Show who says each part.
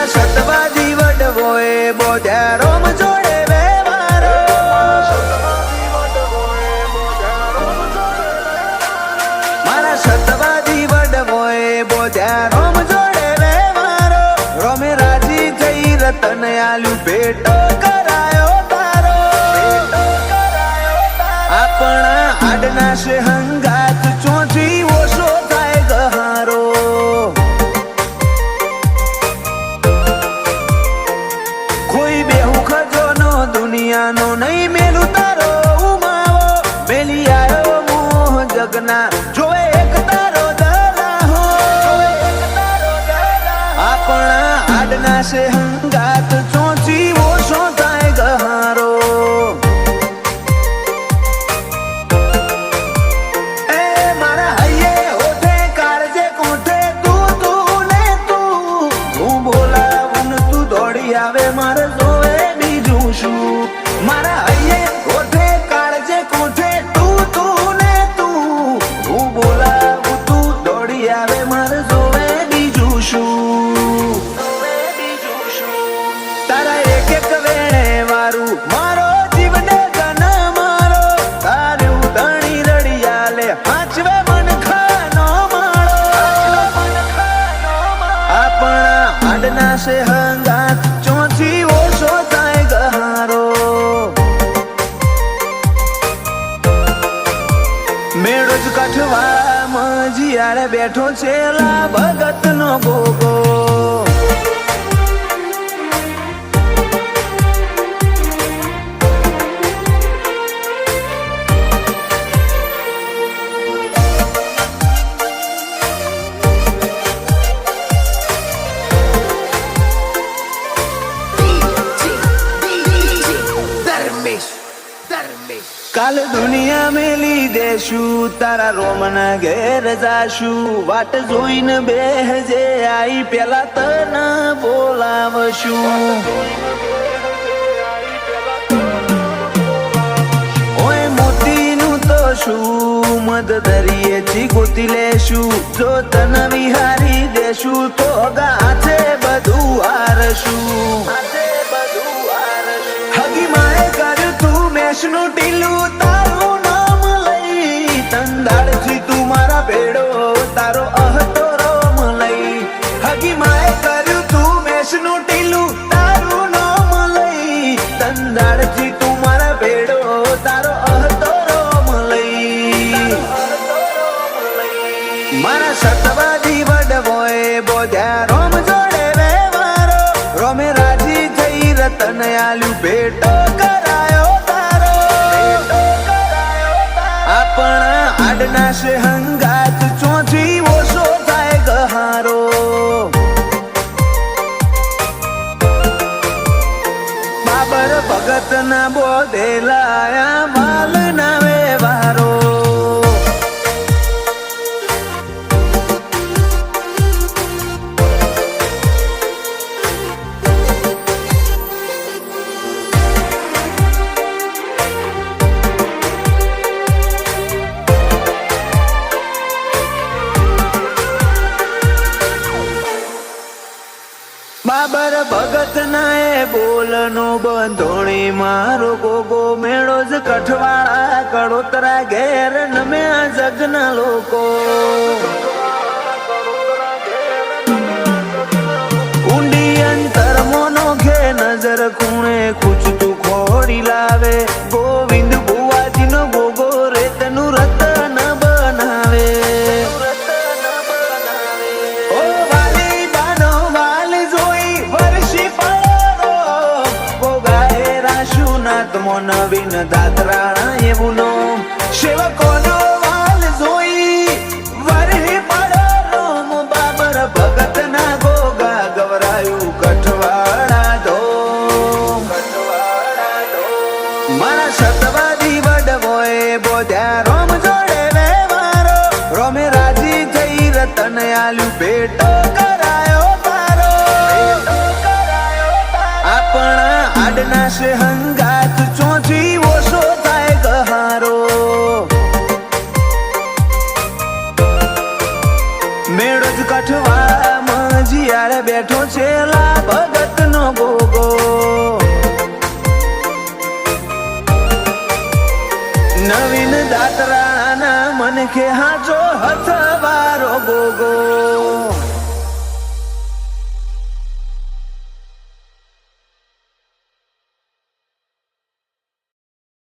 Speaker 1: સતવાજી વડવોએ બોધ્યા રોમ જોડે વ્યવહારો મારા સતવાજી વડવોએ બોધ્યા રોમ જોડે વ્યવહારો રોમે રાજી થઈ રતન આલ્યું ભેટ કરાયો તારો આપણા હાડના છે હંગાત ચોથી ઓછો થાય ગહારો દુનિયાનો નહીં મેલું તારો ઉમાવો મેલી આવ્યો મોહ જગના જોવે એક તારો દલાહો આપણા હાડના છે હંગાત ચોથી ઓછો થાય ગહારો એ મારા હૈયે હોઠે કાળજે કોઠે તું ને તું હું બોલાવું ને તું દોડી આવે મારે જોવે બીજું શું મારા હૈયે કોઠે કાળજે કોઠે તું ને તું હું બોલાવું તું દોડી આવે મારે જોવે બીજું શું તારા એક એક વેણે વારું મારો જીવને ગન મારો તારું ધણી રડિયા લે હાચવે મન ખાનો માળો આપણા હાડના છે હંગાત ચોથી ઓછો થાય ગહારો મેળો જ કાઠવામાં જીયારે બેઠો છે લા ભગત નો ગોગો કાલ દુનિયા મેલી દેશું તારા રોમના ઘેર જાશું વાટ જોઈને બેહજે આઈ પેલા તને બોલાવશું ઓય મોતીનું તો શું મદ દરિયેથી ગોતી લેશું જો તને વિહારી દેશું તો ગાથે બધું હારશું હગી માએ કર્યું તું મેષનું ટીલું તારું નામ લઈ તંદાળથી તું મારા ભેડો તારો અહતો રોમ લઈ હગી માએ કર્યું તું મેષનું ટીલું તારું નામ લઈ તંદાળથી તું મારા ભેડો તારો અહતો રોમ લઈ મારા સતવાજી વડવોએ બોધ્યા રોમ જોડે વ્યવહારો રોમે રાજી થઈ રતન આલ્યું ભેટ કરાયો તારો આપણા હાડના છે હંગાત ચોથી ઓછો થાય ગહારો બાબર ભગત ના બોધેલાયા માલ ના વ્યવહારો બાબર ભગત નાએ બોલનો બંધોણી મારો ગોગો મેળો જ કઠવાળા કડોતરા ઘેર નમ્યા જગના લોકો ઊંડી અંતર મોનો ઘે નજર ખૂણે ખૂચતું ખોડી લાવે ગોવિંદ ભુવાજીનો ગોગો રેતનું રતન બનાવે નવીન દાદરાણા એવું નો સેવકોનો વાલ જોઈ વરહી પડો રોમ બાબર ભગત ના ગોગા ગવરાયું કઠવાડા ધોમ મારા સતવાજી વડવોએ બોધ્યા રોમ જોડે વ્યવહારો રોમે રાજી થઈ નવીન દાતરાના મન કે હાચો હથવારો ગોગો